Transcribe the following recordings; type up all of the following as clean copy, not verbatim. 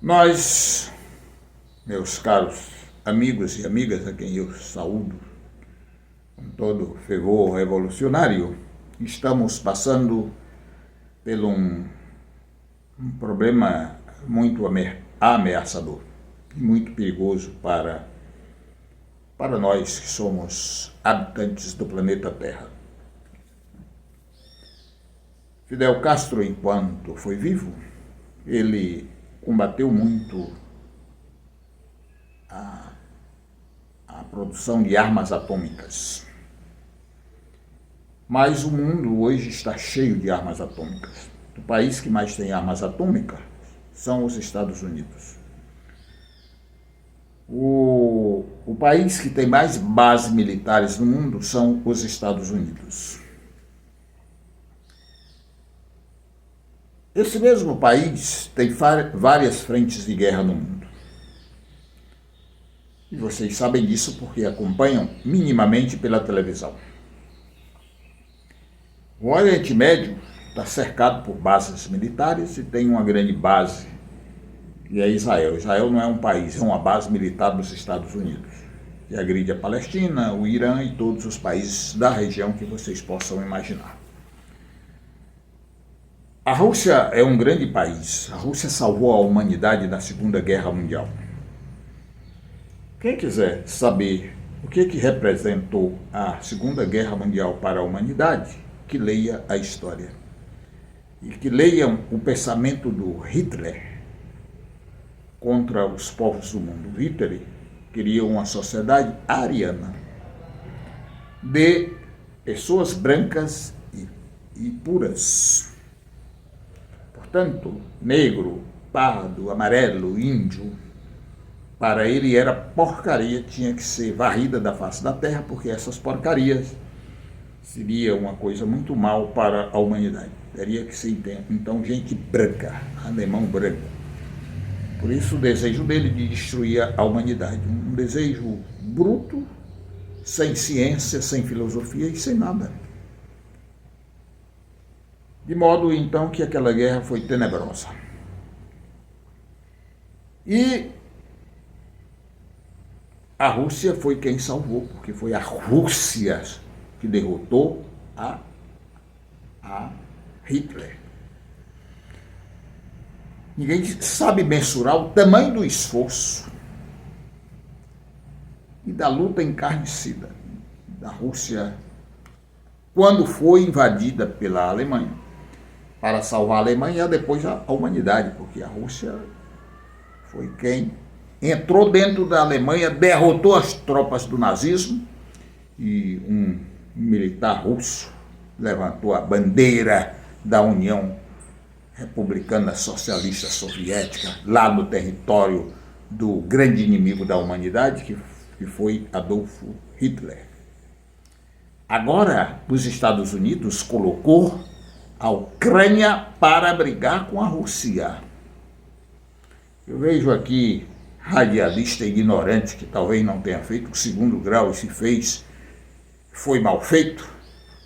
Nós, meus caros amigos e amigas, a quem eu saúdo com todo fervor revolucionário, estamos passando por um problema muito ameaçador e muito perigoso para nós que somos habitantes do planeta Terra. Fidel Castro, enquanto foi vivo, ele combateu muito a produção de armas atômicas. Mas o mundo hoje está cheio de armas atômicas. O país que mais tem armas atômicas são os Estados Unidos. O país que tem mais bases militares no mundo são os Estados Unidos. Esse mesmo país tem várias frentes de guerra no mundo. E vocês sabem disso porque acompanham minimamente pela televisão. O Oriente Médio está cercado por bases militares e tem uma grande base, que é Israel. Israel não é um país, é uma base militar dos Estados Unidos, que agride a Palestina, o Irã e todos os países da região que vocês possam imaginar. A Rússia é um grande país. A Rússia salvou a humanidade da Segunda Guerra Mundial. Quem quiser saber o que representou a Segunda Guerra Mundial para a humanidade, que leia a história. E que leiam o pensamento do Hitler contra os povos do mundo. Hitler queria uma sociedade ariana, de pessoas brancas e puras. Portanto, negro, pardo, amarelo, índio, para ele era porcaria, tinha que ser varrida da face da terra, porque essas porcarias seria uma coisa muito mal para a humanidade. Teria que ser, então, gente branca, alemão branco. Por isso o desejo dele de destruir a humanidade. Um desejo bruto, sem ciência, sem filosofia e sem nada. De modo, então, que aquela guerra foi tenebrosa. E a Rússia foi quem salvou, porque foi a Rússia que derrotou a Hitler. Ninguém sabe mensurar o tamanho do esforço e da luta encarnecida da Rússia quando foi invadida pela Alemanha, para salvar a Alemanha e depois a humanidade, porque a Rússia foi quem entrou dentro da Alemanha, derrotou as tropas do nazismo e um militar russo levantou a bandeira da União Republicana Socialista Soviética lá no território do grande inimigo da humanidade, que foi Adolfo Hitler. Agora, os Estados Unidos colocou a Ucrânia para brigar com a Rússia. Eu vejo aqui radialista ignorante que talvez não tenha feito o segundo grau e se fez, foi mal feito,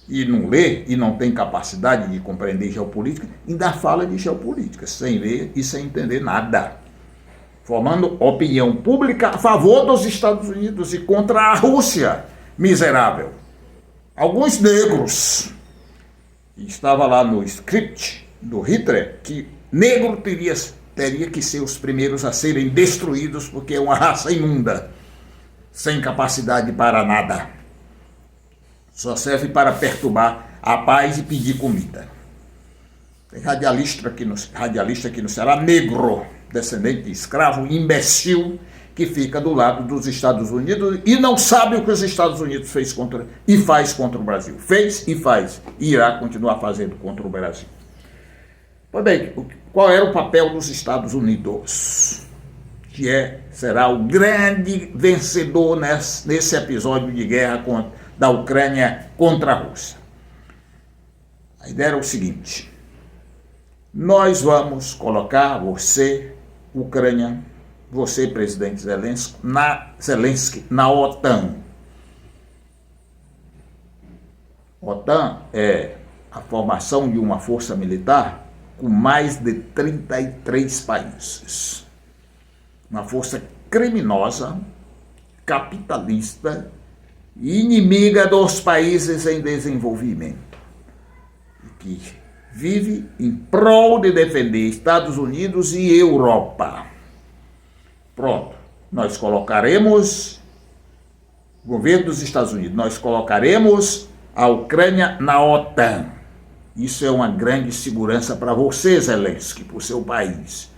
e não lê e não tem capacidade de compreender geopolítica, ainda fala de geopolítica, sem ler e sem entender nada, formando opinião pública a favor dos Estados Unidos e contra a Rússia, miserável. Alguns negros, estava lá no script do Hitler, que negro teria que ser os primeiros a serem destruídos, porque é uma raça imunda, sem capacidade para nada. Só serve para perturbar a paz e pedir comida. Tem radialista aqui no Ceará, negro, descendente de escravo, imbecil, que fica do lado dos Estados Unidos e não sabe o que os Estados Unidos faz contra o Brasil. Fez e faz, e irá continuar fazendo contra o Brasil. Pois bem, qual era o papel dos Estados Unidos? Que será o grande vencedor nesse episódio de guerra da Ucrânia contra a Rússia. A ideia era o seguinte: nós vamos colocar você, Ucrânia, você, presidente Zelensky, na OTAN. OTAN é a formação de uma força militar com mais de 33 países. uma força criminosa, capitalista e inimiga dos países em desenvolvimento, que vive em prol de defender Estados Unidos e Europa. Pronto, nós colocaremos, o governo dos Estados Unidos, nós colocaremos a Ucrânia na OTAN. Isso é uma grande segurança para você, Zelensky, para o seu país.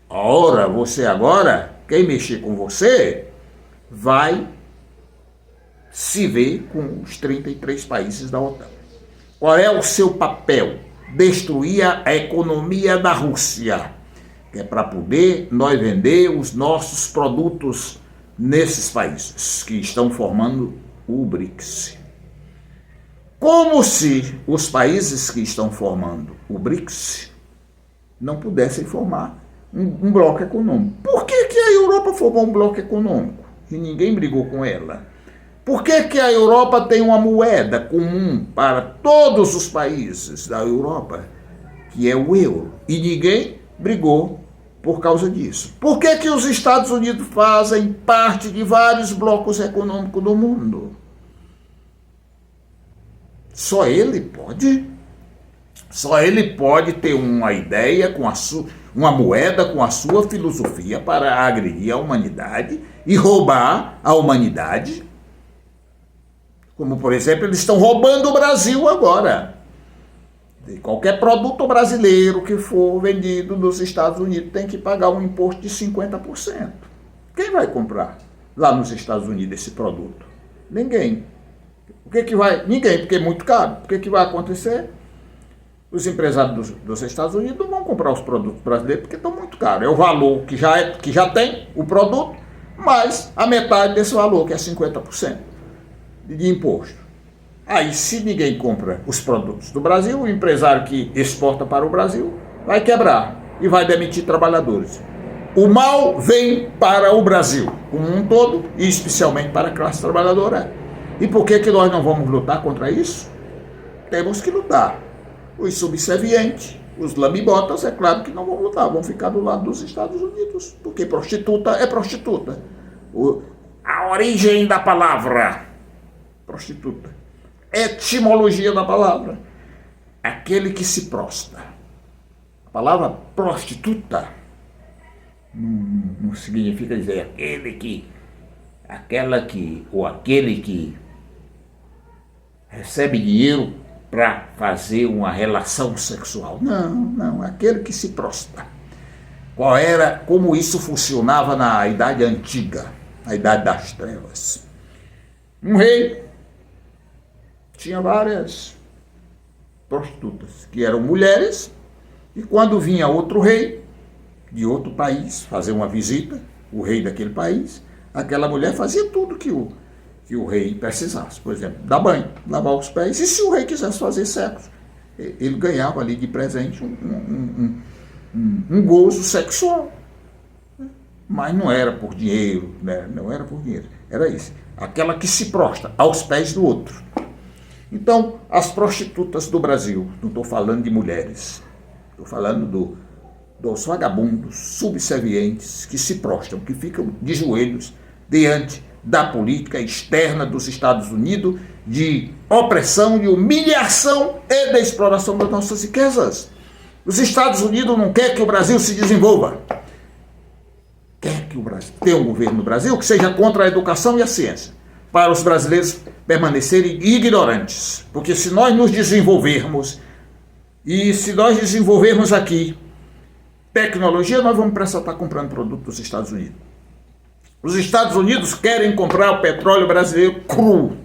Ora, você agora, quem mexer com você, vai se ver com os 33 países da OTAN. Qual é o seu papel? Destruir a economia da Rússia, que é para poder nós vender os nossos produtos nesses países que estão formando o BRICS. Como se os países que estão formando o BRICS não pudessem formar um bloco econômico. Por que a Europa formou um bloco econômico e ninguém brigou com ela? Por que a Europa tem uma moeda comum para todos os países da Europa, que é o euro, e ninguém brigou por causa disso? Por que os Estados Unidos fazem parte de vários blocos econômicos do mundo? Só ele pode ter uma ideia, uma moeda com a sua filosofia para agredir a humanidade e roubar a humanidade. Como, por exemplo, eles estão roubando o Brasil agora. De qualquer produto brasileiro que for vendido nos Estados Unidos tem que pagar um imposto de 50%. Quem vai comprar lá nos Estados Unidos esse produto? Ninguém. Ninguém, porque é muito caro. O que vai acontecer? Os empresários dos Estados Unidos não vão comprar os produtos brasileiros porque estão muito caros. É o valor que já tem o produto, mais a metade desse valor, que é 50% de imposto. Aí, se ninguém compra os produtos do Brasil, o empresário que exporta para o Brasil vai quebrar e vai demitir trabalhadores. O mal vem para o Brasil, como um todo, e especialmente para a classe trabalhadora. E por que nós não vamos lutar contra isso? Temos que lutar. Os subservientes, os lambibotas, é claro que não vão lutar, vão ficar do lado dos Estados Unidos, porque prostituta é prostituta. A origem da palavra prostituta, etimologia da palavra, aquele que se prostra. A palavra prostituta não significa dizer aquele que recebe dinheiro para fazer uma relação sexual. Não, aquele que se prostra. Como isso funcionava na Idade Antiga, na Idade das Trevas. Um rei tinha várias prostitutas, que eram mulheres, e quando vinha outro rei de outro país fazer uma visita, o rei daquele país, aquela mulher fazia tudo que o rei precisasse. Por exemplo, dar banho, lavar os pés, e se o rei quisesse fazer sexo, ele ganhava ali de presente um gozo sexual. Mas não era por dinheiro, né? Não era por dinheiro, era isso. Aquela que se prostra aos pés do outro. Então, as prostitutas do Brasil, não estou falando de mulheres, estou falando dos vagabundos subservientes que se prostram, que ficam de joelhos diante da política externa dos Estados Unidos de opressão, de humilhação e de exploração das nossas riquezas. Os Estados Unidos não querem que o Brasil se desenvolva. Quer que o Brasil tenha um governo no Brasil que seja contra a educação e a ciência, para os brasileiros permanecerem ignorantes. Porque se nós nos desenvolvermos, e se nós desenvolvermos aqui tecnologia, nós vamos precisar estar comprando produto dos Estados Unidos. Os Estados Unidos querem comprar o petróleo brasileiro cru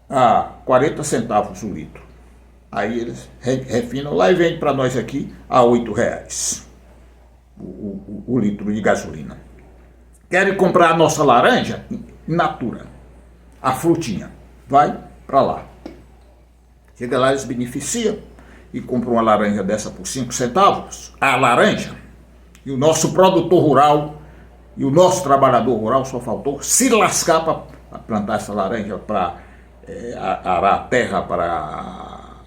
a 40 centavos o litro. Aí eles refinam lá e vendem para nós aqui a R$8 o litro de gasolina. Querem comprar a nossa laranja in natura, a frutinha, vai para lá. Chega lá, eles beneficiam e compram uma laranja dessa por 5 centavos, a laranja, e o nosso produtor rural e o nosso trabalhador rural só faltou se lascar para plantar essa laranja, para arar a terra, para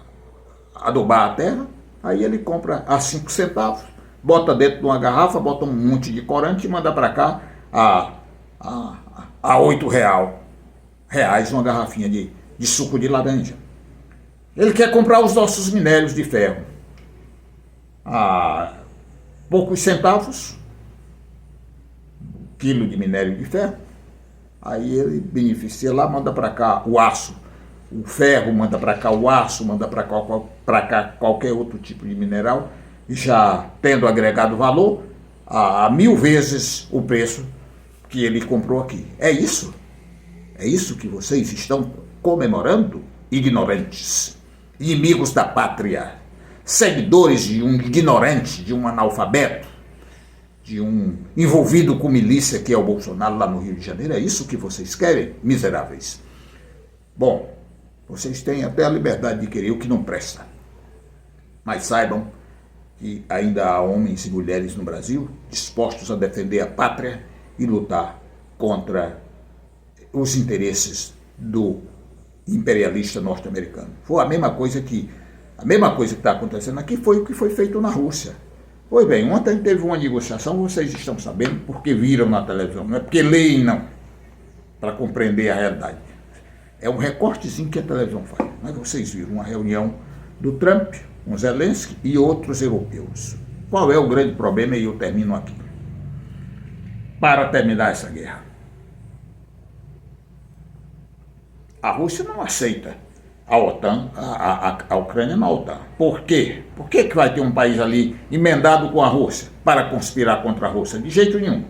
adubar a terra. Aí ele compra a 5 centavos, bota dentro de uma garrafa, bota um monte de corante e manda para cá a R$ 8 uma garrafinha de suco de laranja. Ele quer comprar os nossos minérios de ferro a poucos centavos, quilo de minério de ferro. Aí ele beneficia lá, manda para cá o aço, o ferro, manda para cá o aço, manda para cá qualquer outro tipo de mineral, já tendo agregado valor a 1000 vezes o preço que ele comprou aqui. É isso? É isso que vocês estão comemorando, ignorantes, inimigos da pátria, seguidores de um ignorante, de um analfabeto, de um envolvido com milícia que é o Bolsonaro lá no Rio de Janeiro? É isso que vocês querem, miseráveis? Bom, vocês têm até a liberdade de querer o que não presta. Mas saibam que ainda há homens e mulheres no Brasil dispostos a defender a pátria e lutar contra os interesses do imperialista norte-americano. Foi a mesma coisa que está acontecendo aqui foi o que foi feito na Rússia. Pois bem, ontem teve uma negociação, vocês estão sabendo, porque viram na televisão, não é porque leem, não, para compreender a realidade. É um recortezinho que a televisão faz. Mas vocês viram uma reunião do Trump com Zelensky e outros europeus. Qual é o grande problema? E eu termino aqui. Para terminar essa guerra, a Rússia não aceita a OTAN, a Ucrânia na OTAN. Por quê? Por que vai ter um país ali emendado com a Rússia para conspirar contra a Rússia? De jeito nenhum.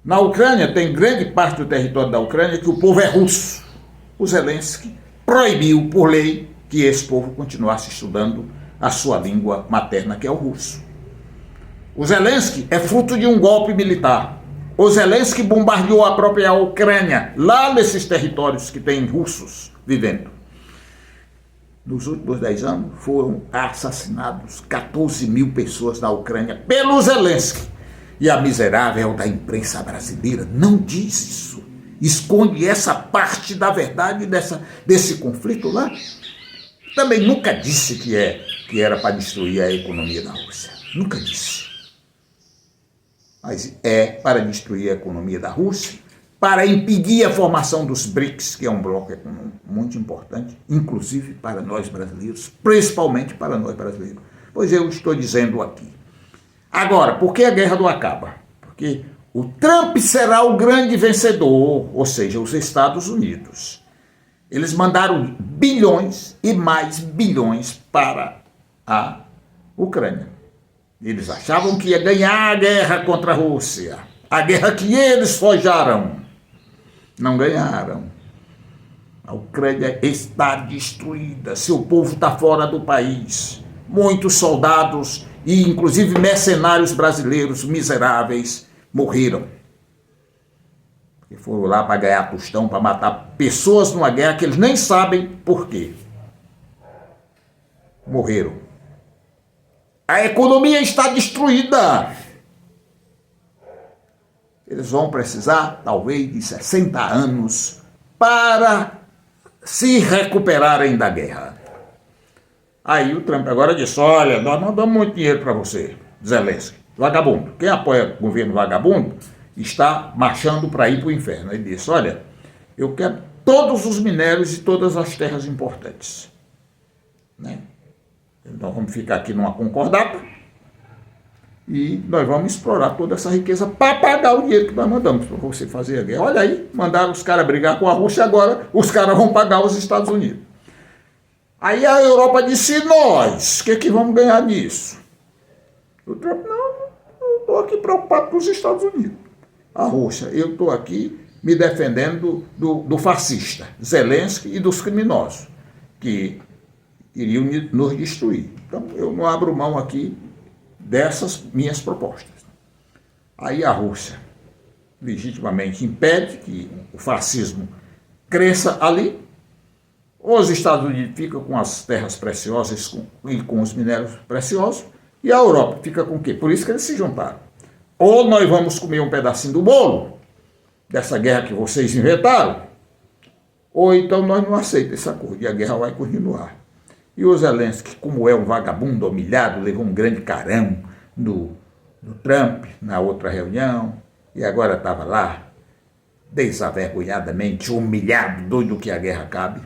Na Ucrânia, tem grande parte do território da Ucrânia que o povo é russo. O Zelensky proibiu por lei que esse povo continuasse estudando a sua língua materna, que é o russo. O Zelensky é fruto de um golpe militar. O Zelensky bombardeou a própria Ucrânia, lá nesses territórios que tem russos vivendo. Nos últimos 10 anos foram assassinados 14 mil pessoas na Ucrânia pelo Zelensky. E a miserável da imprensa brasileira não diz isso. Esconde essa parte da verdade desse conflito lá. Também nunca disse que era para destruir a economia da Rússia. Nunca disse. Mas é para destruir a economia da Rússia, para impedir a formação dos BRICS, que é um bloco econômico muito importante, inclusive para nós brasileiros, principalmente para nós brasileiros. Pois eu estou dizendo aqui. Agora, por que a guerra não acaba? Porque o Trump será o grande vencedor, ou seja, os Estados Unidos. Eles mandaram bilhões e mais bilhões para a Ucrânia. Eles achavam que ia ganhar a guerra contra a Rússia, a guerra que eles forjaram. Não ganharam. A Ucrânia está destruída, seu povo está fora do país. Muitos soldados e inclusive mercenários brasileiros miseráveis morreram. E foram lá para ganhar tostão, para matar pessoas numa guerra que eles nem sabem por quê. Morreram. A economia está destruída. Eles vão precisar, talvez, de 60 anos para se recuperarem da guerra. Aí o Trump agora disse, olha, nós não damos muito dinheiro para você, Zelensky, vagabundo. Quem apoia o governo vagabundo está marchando para ir para o inferno. Ele disse, olha, eu quero todos os minérios e todas as terras importantes. Né? Então vamos ficar aqui numa concordata e nós vamos explorar toda essa riqueza para pagar o dinheiro que nós mandamos para você fazer a guerra. Olha aí, mandaram os caras brigar com a Rússia, agora os caras vão pagar os Estados Unidos. Aí a Europa disse, nós, o que vamos ganhar nisso? O Trump, não, eu estou aqui preocupado com os Estados Unidos. A Rússia, eu estou aqui me defendendo do fascista, Zelensky, e dos criminosos, que iriam nos destruir. Então, eu não abro mão aqui dessas minhas propostas. Aí a Rússia, legitimamente, impede que o fascismo cresça ali. Os Estados Unidos ficam com as terras preciosas e com os minérios preciosos, e a Europa fica com o quê? Por isso que eles se juntaram. Ou nós vamos comer um pedacinho do bolo, dessa guerra que vocês inventaram, ou então nós não aceitamos esse acordo, e a guerra vai continuar. E o Zelensky, como é um vagabundo humilhado, levou um grande carão, do Trump na outra reunião, e agora estava lá, desavergonhadamente, humilhado, doido que a guerra acabe,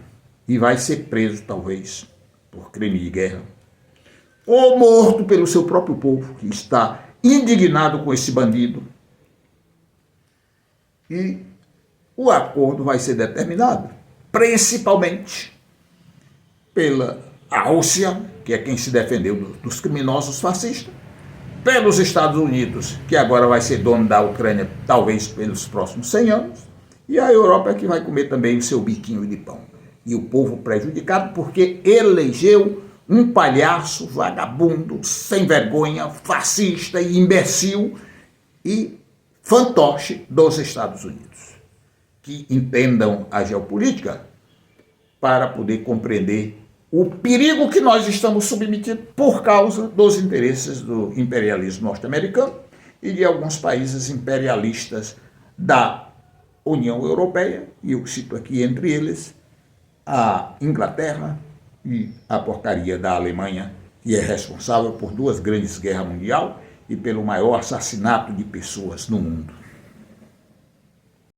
e vai ser preso, talvez, por crime de guerra, ou morto pelo seu próprio povo, que está indignado com esse bandido. E o acordo vai ser determinado, principalmente pela Rússia, que é quem se defendeu dos criminosos fascistas, pelos Estados Unidos, que agora vai ser dono da Ucrânia, talvez pelos próximos 100 anos, e a Europa que vai comer também o seu biquinho de pão. E o povo prejudicado porque elegeu um palhaço vagabundo, sem vergonha, fascista e imbecil e fantoche dos Estados Unidos. Que entendam a geopolítica para poder compreender o perigo que nós estamos submetidos por causa dos interesses do imperialismo norte-americano e de alguns países imperialistas da União Europeia, e eu cito aqui entre eles a Inglaterra e a porcaria da Alemanha, que é responsável por 2 grandes guerras mundiais e pelo maior assassinato de pessoas no mundo.